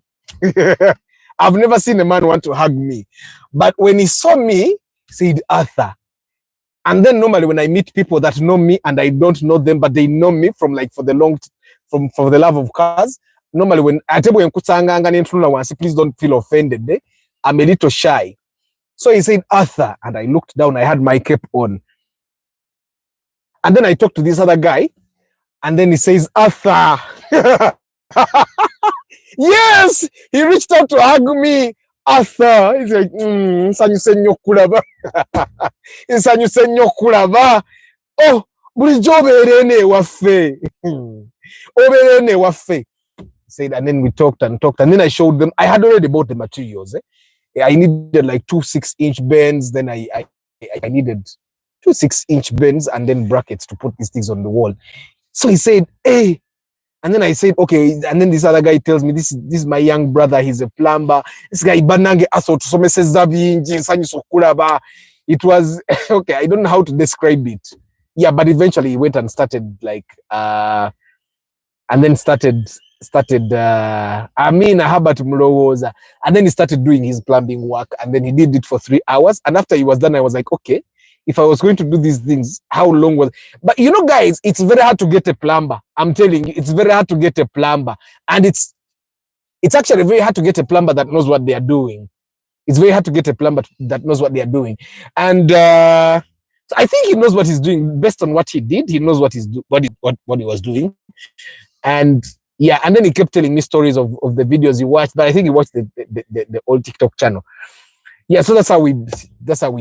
I've never seen a man want to hug me. But when he saw me, he said, Arthur. And then normally when I meet people that know me and I don't know them, but they know me from like for the love of cars, normally when I tell you, please don't feel offended. I'm a little shy. So he said, Arthur. And I looked down, I had my cape on. And then I talked to this other guy. And then he says, Arthur. Yes, he reached out to hug me. Arthur, he's like, oh, bulijjo obeerene waffe. Obeerene waffe. Said, and then we talked and then I showed them. I had already bought the materials. I needed like 2 6-inch bends. Then I needed 2 6-inch bends and then brackets to put these things on the wall. So he said, hey. And then I said, okay. And then this other guy tells me, this is my young brother. He's a plumber. This guy, it was, okay, I don't know how to describe it. Yeah, but eventually he went and started like, and then started, Habat Mlowoza. And then he started doing his plumbing work. And then he did it for 3 hours. And after he was done, I was like, okay, if I was going to do these things, how long was it? But you know, guys, it's very hard to get a plumber. I'm telling you, it's very hard to get a plumber. And it's actually very hard to get a plumber that knows what they are doing. It's very hard to get a plumber that knows what they are doing. And so I think he knows what he's doing. Based on what he did, he knows what he was doing. And yeah, and then he kept telling me stories of the videos he watched. But I think he watched the old TikTok channel. Yeah, so that's how we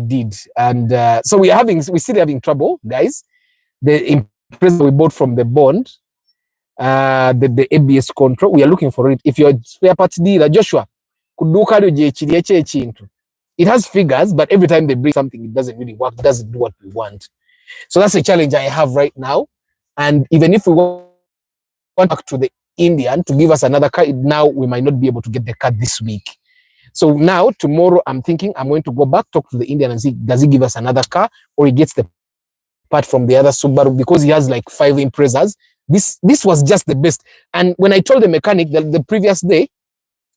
did, and so we're still having trouble, guys. The impressor we bought from the bond, the ABS control, we are looking for it. If you're a spare parts dealer, Joshua, kuduka lyo gye kiri eky'ekintu. It has figures, but every time they bring something, it doesn't really work, doesn't do what we want. So that's a challenge I have right now. And even if we want back to the Indian to give us another car, now we might not be able to get the car this week. So now, tomorrow, I'm thinking I'm going to go back, talk to the Indian and see, does he give us another car or he gets the part from the other Subaru, because he has like 5 Imprezas. This was just the best. And when I told the mechanic that the previous day,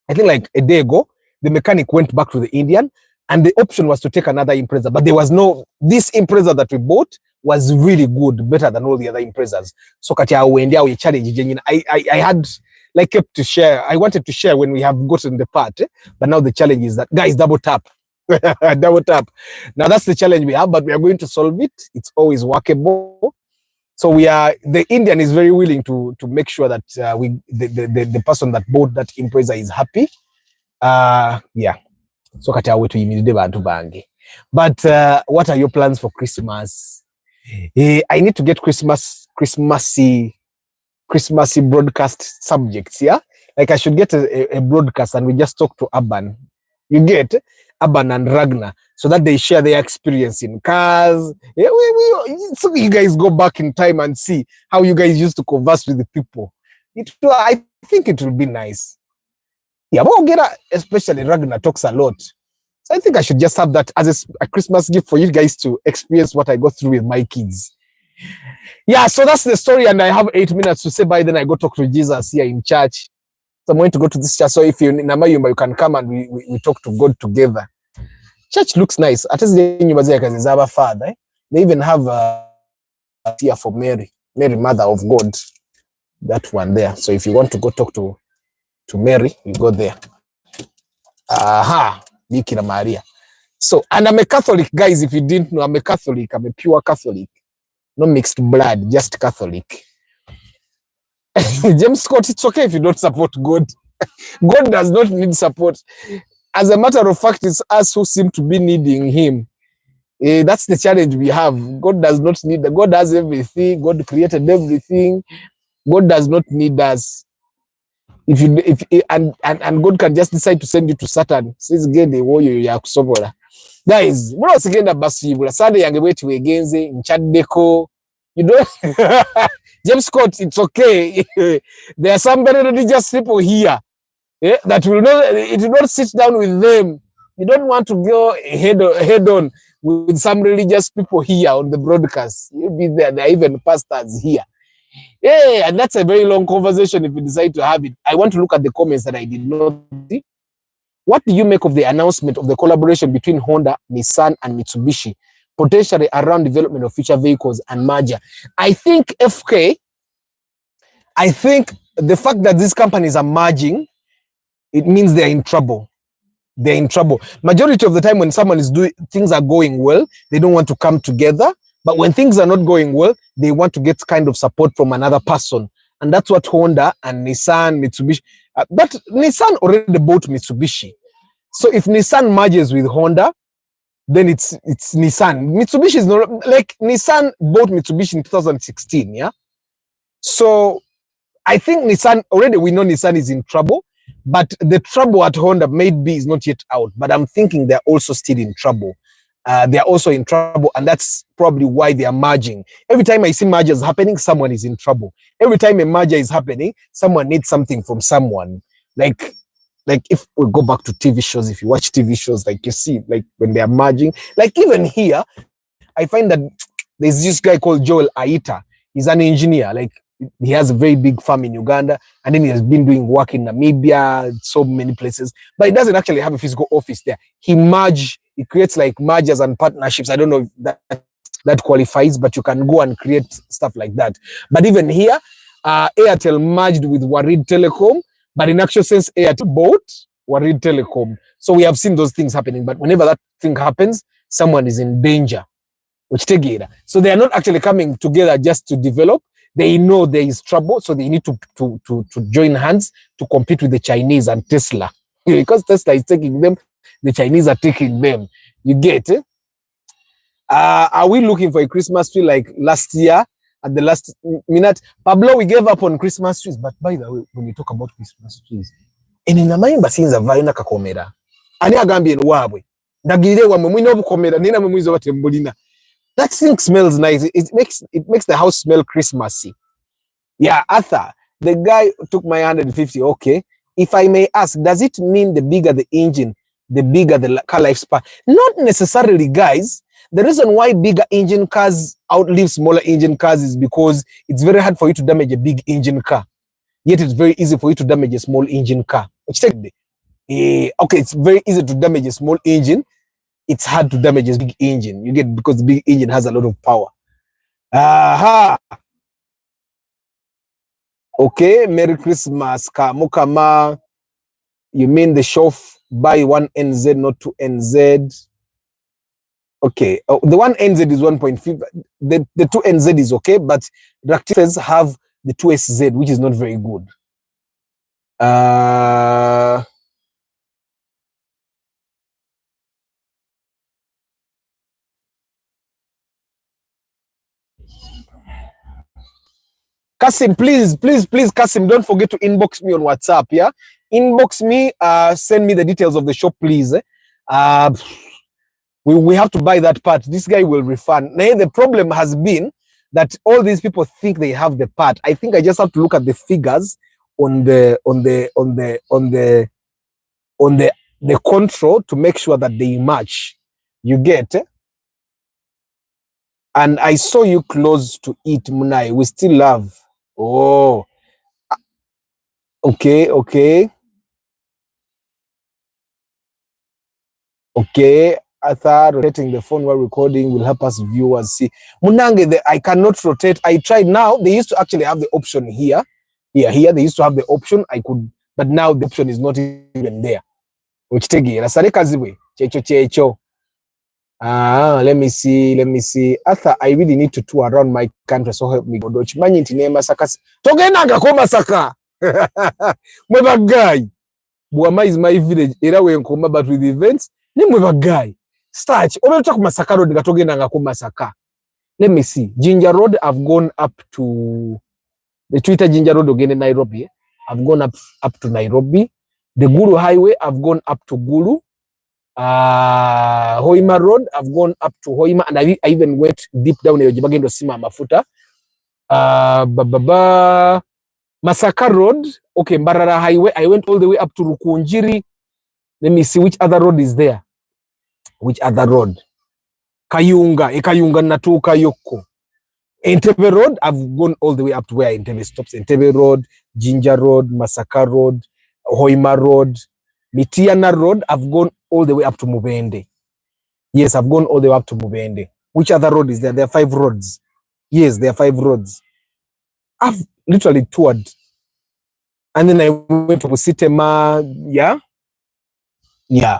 I think like a day ago, the mechanic went back to the Indian and the option was to take another Impreza, but there was no, this Impreza that we bought was really good, better than all the other Imprezas. So kati auendea we challenge. I had like kept to share. I wanted to share when we have gotten the part, but now the challenge is that, guys, double tap. Double tap. Now that's the challenge we have, but we are going to solve it. It's always workable. So the Indian is very willing to make sure that the person that bought that Impreza is happy. Yeah. So kati awe tuyimiride bantu bange. But what are your plans for Christmas? I need to get Christmassy broadcast subjects, yeah? Like I should get a broadcast and we just talk to Urban. You get Urban and Ragnar, so that they share their experience in cars. Yeah, so you guys go back in time and see how you guys used to converse with the people. I think it will be nice. Yeah, but especially Ragnar talks a lot. So I think I should just have that as a Christmas gift for you guys to experience what I go through with my kids. Yeah, so that's the story, and I have 8 minutes to say bye, then I go talk to Jesus here in church. So I'm going to go to this church. So if you're in Namayumba, you can come and we talk to God together. Church looks nice. At least the Father. They even have a here for Mary, Mother of God. That one there. So if you want to go talk to Mary, you go there. Aha, Bikira Maria. So, and I'm a Catholic, guys. If you didn't know, I'm a Catholic. I'm a pure Catholic. No mixed blood, just Catholic. James Scott, it's okay if you don't support God. God does not need support. As a matter of fact, it's us who seem to be needing him. That's the challenge we have. God does not need, God has everything. God created everything. God does not need us. And God can just decide to send you to Satan. Says again the warrior ya kusobola. Guys, mula sigenda basibula. Sunday yange wetu wegenze nchaddeko. You don't James Scott, it's okay. There are some very religious people here that will not sit down with them. You don't want to go head on with some religious people here on the broadcast. You'll be there. There are even pastors here. Yeah, and that's a very long conversation if you decide to have it. I want to look at the comments that I did not see. What do you make of the announcement of the collaboration between Honda, Nissan, and Mitsubishi, potentially around development of future vehicles and merger? I think the fact that these companies are merging, it means they're in trouble. They're in trouble. Majority of the time when someone is doing, things are going well, they don't want to come together. But when things are not going well, they want to get kind of support from another person. And that's what Honda and Nissan, Mitsubishi, but Nissan already bought Mitsubishi. So if Nissan merges with Honda, then it's Nissan. Mitsubishi is not, like Nissan bought Mitsubishi in 2016, yeah? So I think Nissan, already we know Nissan is in trouble, but the trouble at Honda maybe is not yet out, but I'm thinking they're also still in trouble. They're also in trouble, and that's probably why they are merging. Every time I see mergers happening, someone is in trouble. Every time a merger is happening, someone needs something from someone. Like if we go back to TV shows, if you watch TV shows, like you see, like when they are merging, like even here, I find that there's this guy called Joel Aita. He's an engineer. Like he has a very big farm in Uganda, and then he has been doing work in Namibia, so many places, but he doesn't actually have a physical office there. He creates like mergers and partnerships. I don't know if that qualifies, but you can go and create stuff like that. But even here, Airtel merged with Warid Telecom, but in actual sense, Airtel bought Warid Telecom. So we have seen those things happening, but whenever that thing happens, someone is in danger. So they are not actually coming together just to develop. They know there is trouble, so they need to join hands to compete with the Chinese and Tesla. Because Tesla is taking them, the Chinese are taking them. You get it? Are we looking for a Christmas tree like last year at the last minute? Pablo, we gave up on Christmas trees. But by the way, when we talk about Christmas trees, and in a mind, basinza vayona kakomera. Ani agambye wabwe. Ndagirire wamwe mwine obukomera nina mwizo batembulina. That thing smells nice. It makes the house smell Christmassy. Yeah, Arthur, the guy took my 150. Okay. If I may ask, does it mean the bigger the engine, the bigger the car lifespan? Not necessarily, guys. The reason why bigger engine cars outlive smaller engine cars is because it's very hard for you to damage a big engine car. Yet it's very easy for you to damage a small engine car. Okay, it's very easy to damage a small engine. It's hard to damage a big engine. You get, because the big engine has a lot of power. Aha. Okay, Merry Christmas. Kamukama. You mean the Shof buy one NZ, not two NZ? Okay, the one NZ is 1.5. The two NZ is okay, but Raktifes have the 2SZ, which is not very good. Kasim, please, Kasim, don't forget to inbox me on WhatsApp, yeah? Inbox me, send me the details of the shop, please. We have to buy that part. This guy will refund. Now, the problem has been that all these people think they have the part. I think I just have to look at the figures on the control to make sure that they match. You get? And I saw you close to it, Munai. We still love. Oh, okay. I thought rotating the phone while recording will help us viewers see. Munange, I cannot rotate. I tried now. They used to actually have the option here. Here. They used to have the option. I could, but now the option is not even there. Which take it. Checho. Let me see. Arthur, I really need to tour around my country, so help me go. Dutch man intine masaka. Togenaga ko masaka. Mweba guy. Buama is my village. Era we nkoma, but with events, ni mweba guy. Starch. Obe talk masaka road gatogenaga ko masaka. Let me see. Ginger Road, I've gone up to the Twitter Ginger Road again in Nairobi. I've gone up to Nairobi. The Gulu Highway, I've gone up to Gulu. Hoima Road, I've gone up to Hoima, and I even went deep down in Jibagendo Sima Mafuta. Masaka Road, okay, Mbarara Highway, I went all the way up to Rukunjiri. Let me see which other road is there. Which other road? Kayunga natuka yoko. Entebbe Road, I've gone all the way up to where Entebbe stops. Entebbe Road, Ginger Road, Masaka Road, Hoima Road, Mitiana Road, I've gone all the way up to Mubende. Yes, I've gone all the way up to Mubende. Which other road is there? There are 5 roads. Yes, there are 5 roads. I've literally toured. And then I went to Busitema. Yeah.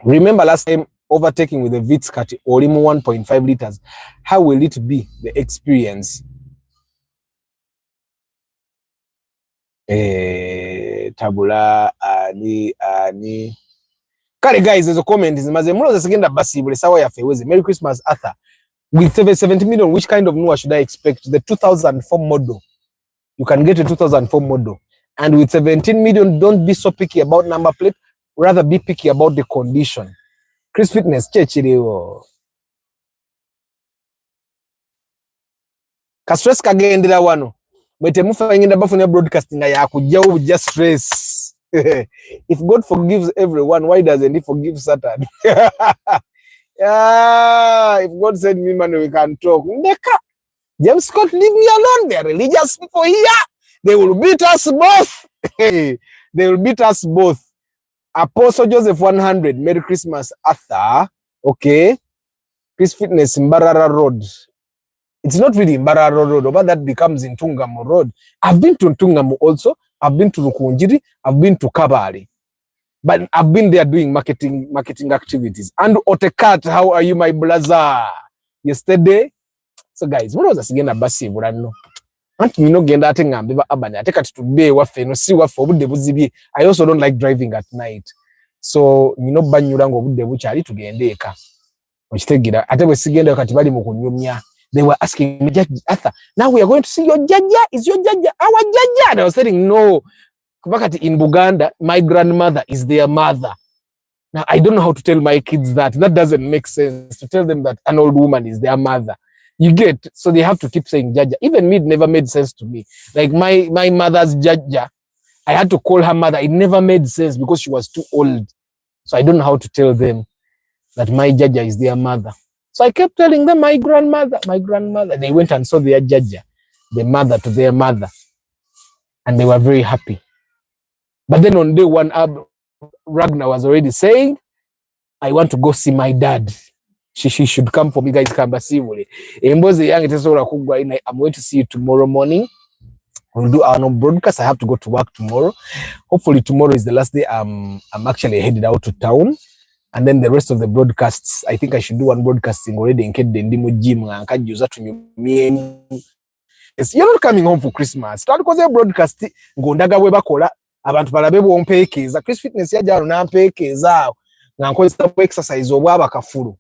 Remember last time overtaking with the Vitscat Orimu 1.5 liters. How will it be, the experience? Tabula ani. Kare guys, there's a comment. Merry Christmas, Arthur. With 70 million, which kind of Noah should I expect? The 2004 model. You can get a 2004 model. And with 17 million, don't be so picky about number plate. Rather be picky about the condition. Chris Fitness, Kastress kagendera wano. Mwete mufa ngenda bafuna broadcasting ya kujau just stress. If God forgives everyone, why doesn't he forgive Satan? Yeah, if God said me man, we can talk. Neka. James Scott, leave me alone. They're religious people here. They will beat us both. They will beat us both. Apostle Joseph 100. Merry Christmas, Arthur. Okay. Chris Fitness, Mbarara Road. It's not really Mbarara Road, but that becomes Ntungamo Road. I've been to Ntungamo also. I've been to Rukunjiri. I've been to Kabale. But I've been there doing marketing activities. And Otekat, how are you, my brother? Yesterday. So guys, what was again a basi burano? Auntie me no genda atenga mbeba abanya. Take it today wafe no see wafe obude buzibi. I also don't like driving at night. so nino banyula ngo budde bukyali tugende eka okitegira ate bwe sigenda kati bali mu kunyumya. They were asking me, Judge Arthur, now we are going to see your judge. Is your judge our judge? And I was saying, no. In Uganda, my grandmother is their mother. Now, I don't know how to tell my kids that. That doesn't make sense to tell them that an old woman is their mother. You get? So they have to keep saying Jaja. Even me, it never made sense to me. Like my mother's Jaja, I had to call her mother. It never made sense because she was too old. So I don't know how to tell them that my Jaja is their mother. So I kept telling them my grandmother, my grandmother. They went and saw their Jaja, the mother to their mother. And they were very happy. But then on day one, Ragnar was already saying, I want to go see my dad. She should come for me, guys. I'm going to see you tomorrow morning. We'll do our broadcast. I have to go to work tomorrow. Hopefully tomorrow is the last day. I'm actually headed out to town. And then the rest of the broadcasts, I think I should do one broadcasting already in case yes, you're not coming home for Christmas. Start because you're broadcasting. Gondaga webakola. Abantu balabe bompekeza. Chris Fitness yaja nampekeza. Na nkozesa exercise obwaba kafulu.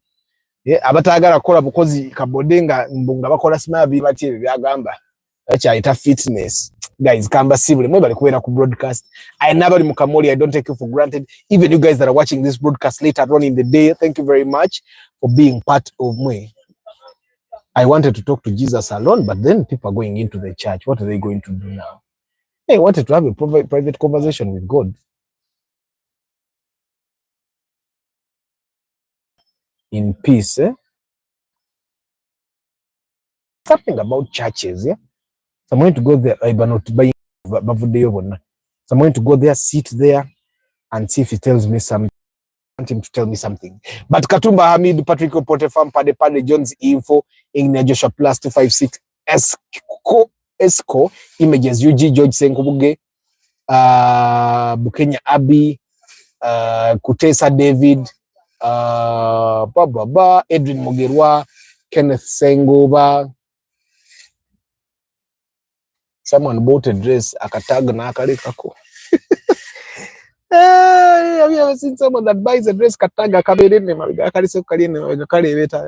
Abatagala kola bukozi kabodenga mbunga bakola smile bibati byagamba. Acha fitness. Guys, kamba sibule mwe bali kuwera ku broadcast. I never mukamoli, I don't take you for granted. Even you guys that are watching this broadcast later on in the day, thank you very much for being part of me. I wanted to talk to Jesus alone, but then people are going into the church. What are they going to do now? Hey, I wanted to have a private conversation with God. In peace, Something about churches, So I'm going to go there. I'm going to go there, sit there, and see if he tells me something. I want him to tell me something. But Katumba Hamid, Patrick Opote, Fam Pade Jones Info, Ignia Joshua plus 256 Esco Images, UG George Senkubuge, Bukenya Abi, Kutesa David, Edwin Mugerwa, Kenneth Sengoba. Someone bought a dress, akatag na akalikako. Have you ever seen someone that buys a dress, kataga kaberene,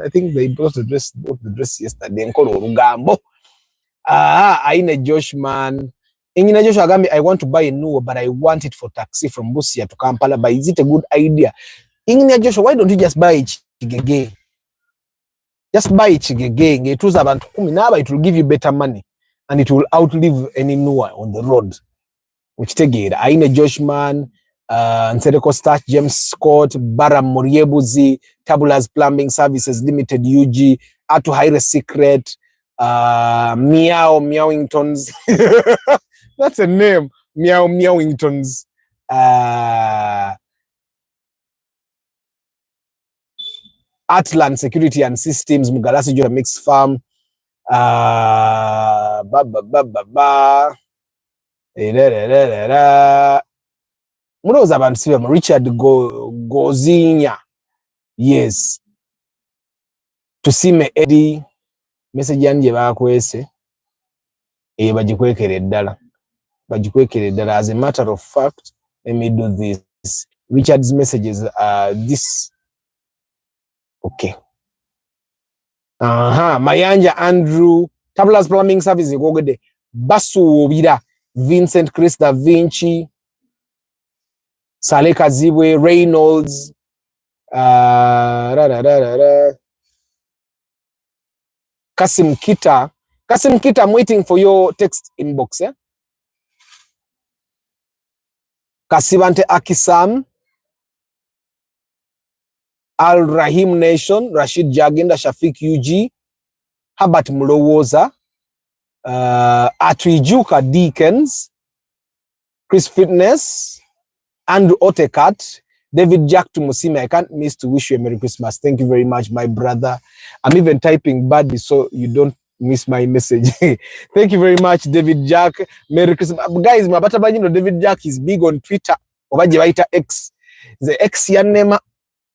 I think they bought the dress yesterday. Aine Josh man. Ingina Josh Agami, I want to buy a new, but I want it for taxi from Busia to Kampala. But is it a good idea? Ingina Josh, why don't you just buy it? Just buy it. It will give you better money. And it will outlive any newer on the road. Which take it. Aine Joshman, Nsereko Starch, James Scott, Baram Moriebuzi, Tabulas Plumbing Services Limited, UG, Atu Hire Secret, Meowingtons. That's a name. Meowingtons. Atlant Security and Systems, Mugalasi Jura Mix Farm. Munoza abantu sibe Richard Gozinya. Yes. Tusime Eddie message yanje bakwese bagikwekere ddala. As a matter of fact, let me do this. Richard's messages are this. Okay. Mayanja Andrew, Tabulas Plumbing Service Gogode, Basu Obida, Vincent Chris Da Vinci, Saleka Ziwe, Reynolds, Kasim Kita. Kasim Kita, I'm waiting for your text inbox. Kasibante Akisam, Al Rahim Nation, Rashid Jaginda, Shafiq UG, Habat Mulowoza, Atwijuka Deacons, Chris Fitness, Andrew Otekat, David Jack to Musime. I can't miss to wish you a Merry Christmas. Thank you very much, my brother. I'm even typing badly so you don't miss my message. Thank you very much, David Jack. Merry Christmas. Guys, David Jack is big on Twitter. X. The X yanema.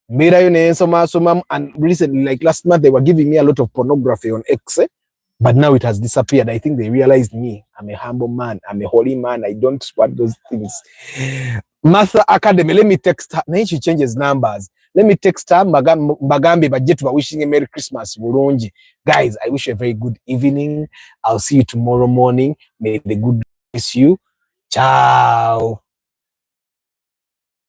And recently, like last month, they were giving me a lot of pornography on X. But now it has disappeared. I think they realized me. I'm a humble man. I'm a holy man. I don't want those things. Martha Academy, let me text her. Now she changes numbers. Let me text her. Magambe Bajetu, wishing a Merry Christmas. Burunji. Guys, I wish you a very good evening. I'll see you tomorrow morning. May the good bless you. Ciao.